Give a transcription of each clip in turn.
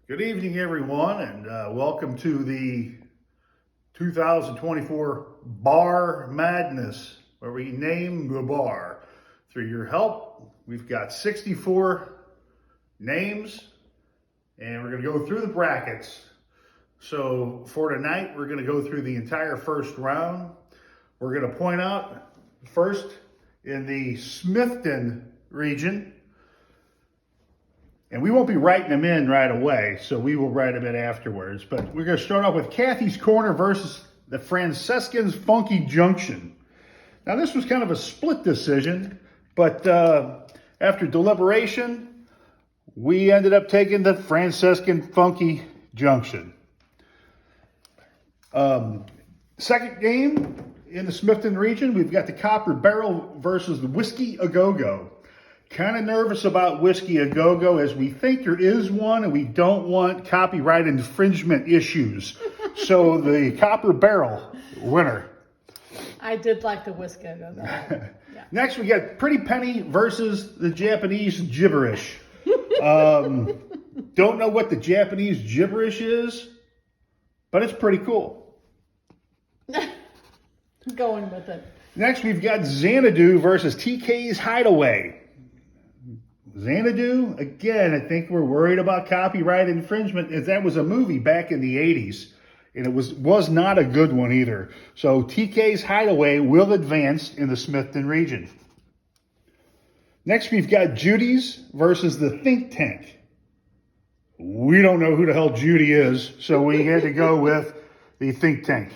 Good evening, everyone, and welcome to the 2024 Bar Madness, where we name the bar. Through your help, we've got 64 names, and we're going to go through the brackets. So for tonight, we're going to go through the entire first round. We're going to point out first in the Smithton region. And we won't be writing them in right away, so we will write them in afterwards. But we're going to start off with Kathy's Corner versus the Franciscans Funky Junction. Now, this was kind of a split decision, but after deliberation, we ended up taking the Franciscan Funky Junction. Second game in the Smithton region, we've got the Copper Barrel versus the Whiskey A Go-Go. Kind of nervous about Whiskey A Go-Go, as we think there is one and we don't want copyright infringement issues. So the Copper Barrel winner. I did like the Whiskey A Go-Go. Yeah. Next, we got Pretty Penny versus the Japanese Gibberish. Don't know what the Japanese Gibberish is, but it's pretty cool. Going with it. Next, we've got Xanadu versus TK's Hideaway. Xanadu, again, I think we're worried about copyright infringement, as that was a movie back in the 80s, and it was not a good one either. So TK's Hideaway will advance in the Smithton region. Next, we've got Judy's versus the Think Tank. We don't know who the hell Judy is, so we had to go with the Think Tank.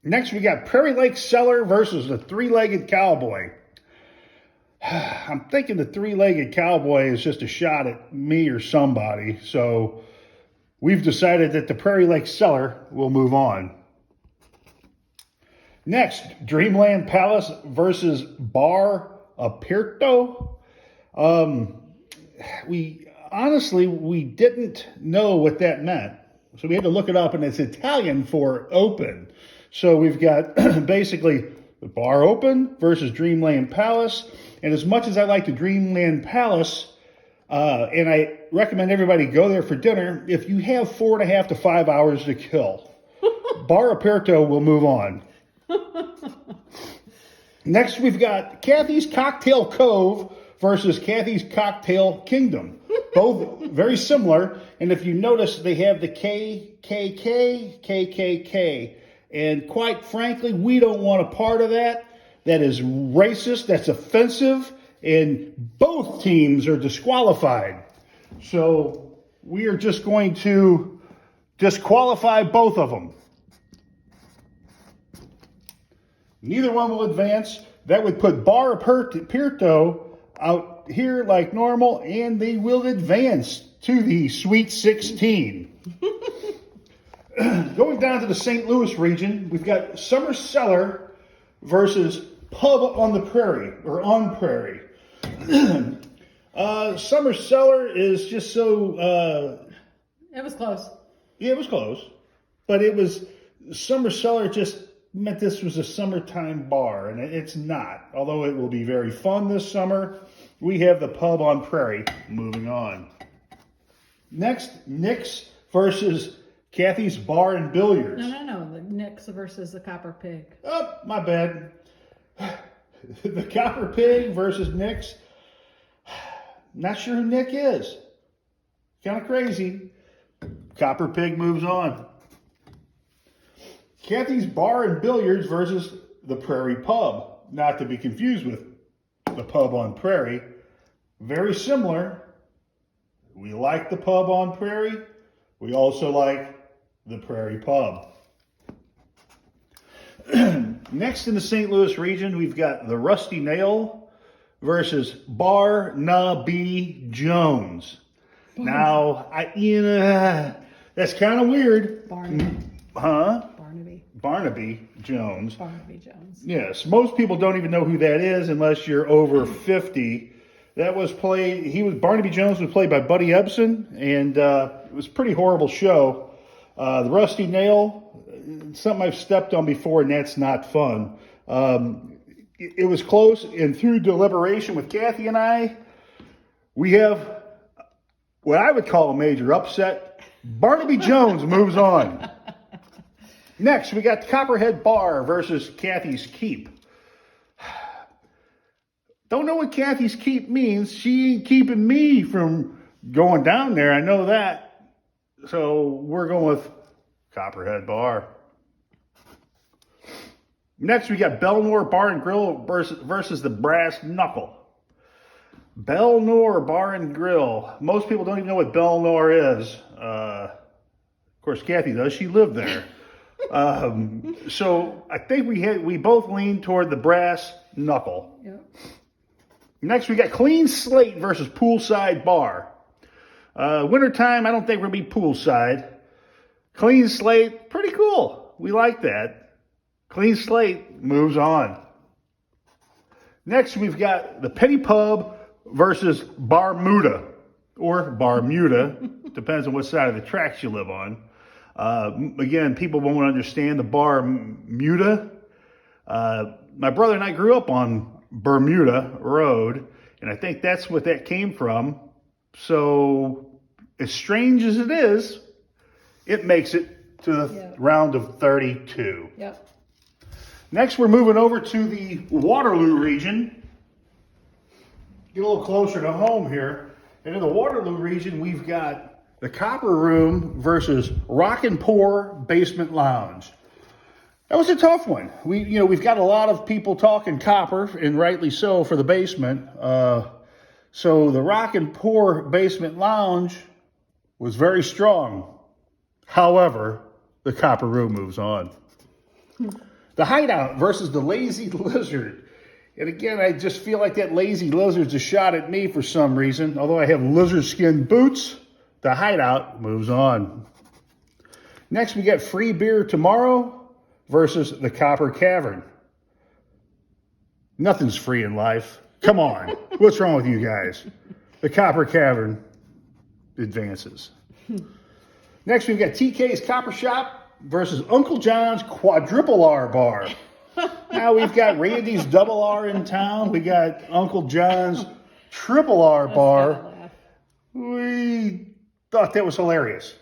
Next, we got Prairie Lake Cellar versus the Three-Legged Cowboy. I'm thinking the Three-Legged Cowboy is just a shot at me or somebody, so we've decided that the Prairie Lake Cellar will move on. Next, Dreamland Palace versus Bar Aperto. We didn't know what that meant, so we had to look it up, and it's Italian for open. So we've got basically the Bar Open versus Dreamland Palace. And as much as I like the Dreamland Palace, and I recommend everybody go there for dinner, if you have 4.5 to 5 hours to kill, Bar Aperto will move on. Next, we've got Kathy's Cocktail Cove versus Kathy's Cocktail Kingdom. Both very similar. And if you notice, they have the KKK. And quite frankly, we don't want a part of that. That is racist, that's offensive, and both teams are disqualified. So we are just going to disqualify both of them. Neither one will advance. That would put Bar Aperto out here like normal, and they will advance to the Sweet 16. Going down to the St. Louis region, we've got Summer Cellar versus Pub on the Prairie, or on Prairie. Summer Cellar is just so... It was close. Yeah, it was close. But it was... Summer Cellar just meant this was a summertime bar, and it's not. Although it will be very fun this summer. We have the Pub on Prairie. Moving on. Next, Nick's versus Kathy's Bar and Billiards. No. The Nick's versus the Copper Pig. Oh, my bad. The Copper Pig versus Nick's. Not sure who Nick is. Kind of crazy. Copper Pig moves on. Kathy's Bar and Billiards versus the Prairie Pub. Not to be confused with the Pub on Prairie. Very similar. We like the Pub on Prairie. We also like the Prairie Pub. Next in the St. Louis region, we've got the Rusty Nail versus Barnaby Jones. Now, that's kind of weird. Barnaby. Huh? Barnaby. Barnaby Jones. Barnaby Jones. Yes, most people don't even know who that is unless you're over 50. That was Barnaby Jones was played by Buddy Ebsen, and it was a pretty horrible show. The Rusty Nail, something I've stepped on before, and that's not fun. It was close, and through deliberation with Kathy and I, we have what I would call a major upset. Barnaby Jones moves on. Next, we got Copperhead Bar versus Kathy's Keep. Don't know what Kathy's Keep means. She ain't keeping me from going down there. I know that. So we're going with Copperhead Bar. Next, we got Belnor Bar and Grill versus the Brass Knuckle. Belnor Bar and Grill. Most people don't even know what Belnor is. Of course, Kathy does. She lived there. So I think we both lean toward the Brass Knuckle. Yep. Next, we got Clean Slate versus Poolside Bar. Wintertime, I don't think we're going to be poolside. Clean Slate, pretty cool. We like that. Clean Slate moves on. Next, we've got the Penny Pub versus Barmuda, or Bermuda, depends on what side of the tracks you live on. Again, people won't understand the Bermuda. My brother and I grew up on Bermuda Road, and I think that's what that came from. So, as strange as it is, it makes it to the round of 32. Yep. Next, we're moving over to the Waterloo region. Get a little closer to home here. And in the Waterloo region, we've got the Copper Room versus Rock and Pour Basement Lounge. That was a tough one. We've got a lot of people talking copper, and rightly so, for the basement. So the Rock and Pour Basement Lounge was very strong. However, the Copper Room moves on. The Hideout versus the Lazy Lizard. And again, I just feel like that Lazy Lizard's a shot at me for some reason. Although I have lizard skin boots, the Hideout moves on. Next, we got Free Beer Tomorrow versus the Copper Cavern. Nothing's free in life. Come on. What's wrong with you guys? The Copper Cavern advances. Next, we've got TK's Copper Shop versus Uncle John's Quadruple R Bar. Now we've got Randy's Double R in town. We got Uncle John's Triple R Bar. We thought that was hilarious.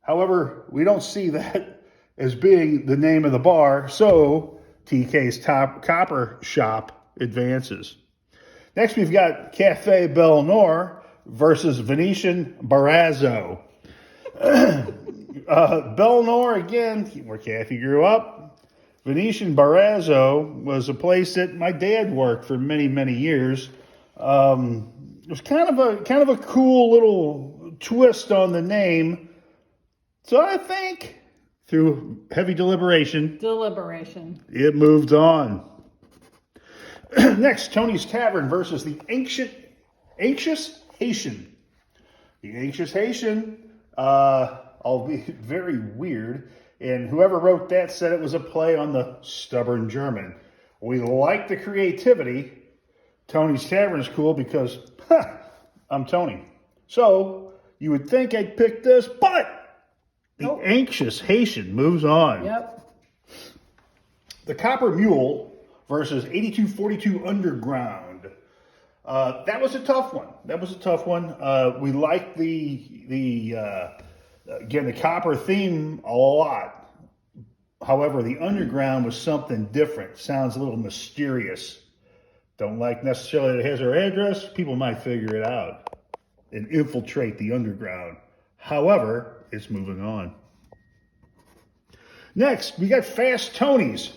However, we don't see that as being the name of the bar, so TK's Copper Shop advances. Next, we've got Cafe Belnor versus Venetian Barazzo. Belnor, again, where Kathy grew up. Venetian Barazzo was a place that my dad worked for many, many years. It was kind of a cool little twist on the name. So I think, through heavy deliberation, it moved on. Next, Tony's Tavern versus the Anxious Haitian. The Anxious Haitian, albeit very weird, and whoever wrote that said it was a play on the stubborn German. We like the creativity. Tony's Tavern is cool because, I'm Tony. So, you would think I'd pick this, but the Anxious Haitian moves on. Yep. The Copper Mule versus 8242 Underground. That was a tough one. We liked the copper theme a lot. However, the Underground was something different. Sounds a little mysterious. Don't like necessarily that it has our address. People might figure it out and infiltrate the Underground. However, it's moving on. Next, we got Fast Tony's.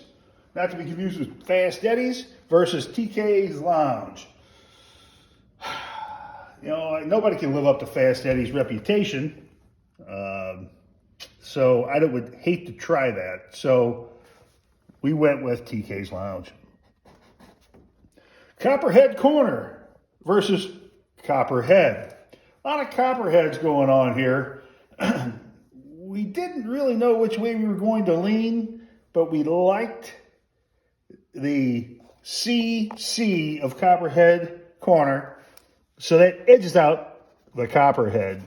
Not to be confused with Fast Eddie's versus TK's Lounge. Nobody can live up to Fast Eddie's reputation. So I would hate to try that. So we went with TK's Lounge. Copperhead Corner versus Copperhead. A lot of Copperheads going on here. We didn't really know which way we were going to lean, but we liked the CC of Copperhead Corner, so that edges out the Copperhead.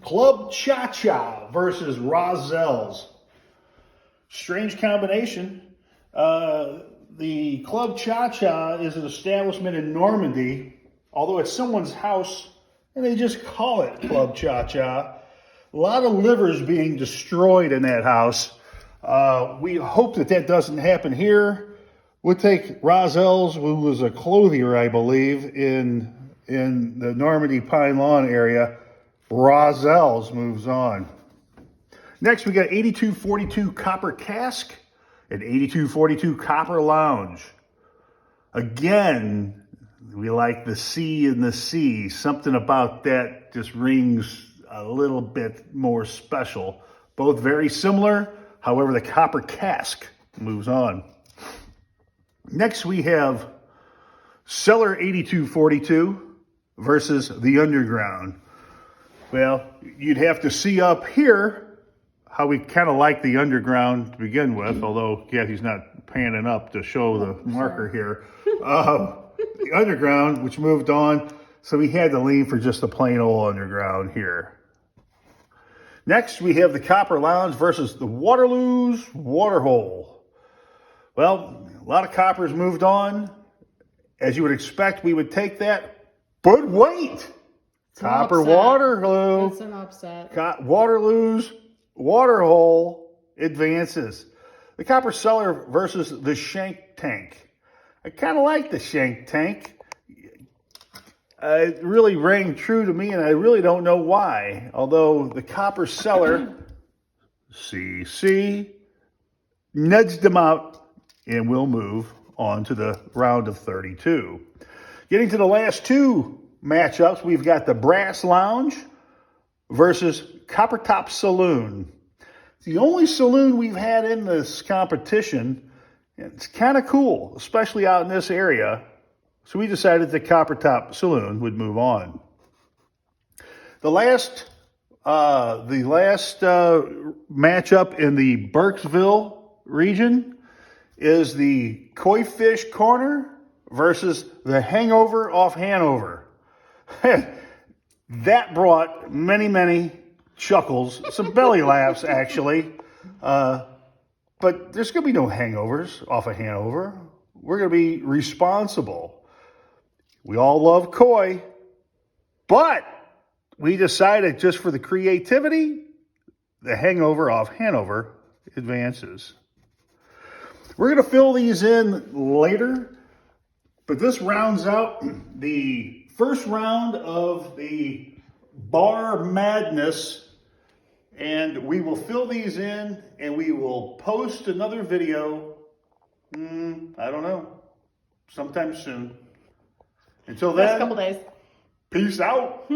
Club Cha-Cha versus Rozelle's. Strange combination. The Club Cha-Cha is an establishment in Normandy, although it's someone's house and they just call it Club Cha Cha. A lot of livers being destroyed in that house. We hope that that doesn't happen here. We'll take Rozelles, who was a clothier, I believe, in the Normandy Pine Lawn area. Rozelles moves on. Next, we got 8242 Copper Cask and 8242 Copper Lounge. Again, we like the C in the C. Something about that just rings a little bit more special. Both very similar. However, the Copper Cask moves on. Next, we have Cellar 8242 versus the Underground. Well, you'd have to see up here how we kind of like the Underground to begin with, although Kathy's not panning up to show the marker here. The Underground, which moved on, so we had to lean for just the plain old Underground here. Next, we have the Copper Lounge versus the Waterloo's Waterhole. Well, a lot of coppers moved on. As you would expect, we would take that. But wait! Copper Waterloo. It's an upset. Waterloo's Waterhole advances. The Copper Cellar versus the Shank Tank. I kind of like the Shank Tank. It really rang true to me, and I really don't know why. Although the Copper Cellar, CC, nudged them out, and we'll move on to the round of 32. Getting to the last two matchups, we've got the Brass Lounge versus Copper Top Saloon. It's the only saloon we've had in this competition. It's kind of cool, especially out in this area. So we decided the Copper Top Saloon would move on. The last matchup in the Burkesville region is the Koi Fish Corner versus the Hangover off Hanover. That brought many, many chuckles, some belly laughs actually. But there's going to be no hangovers off of Hanover. We're going to be responsible. We all love koi, but we decided just for the creativity, the Hangover off Hanover advances. We're going to fill these in later, but this rounds out the first round of the Bar Madness, and we will fill these in and we will post another video, I don't know, sometime soon. Until then, Next couple days. peace out.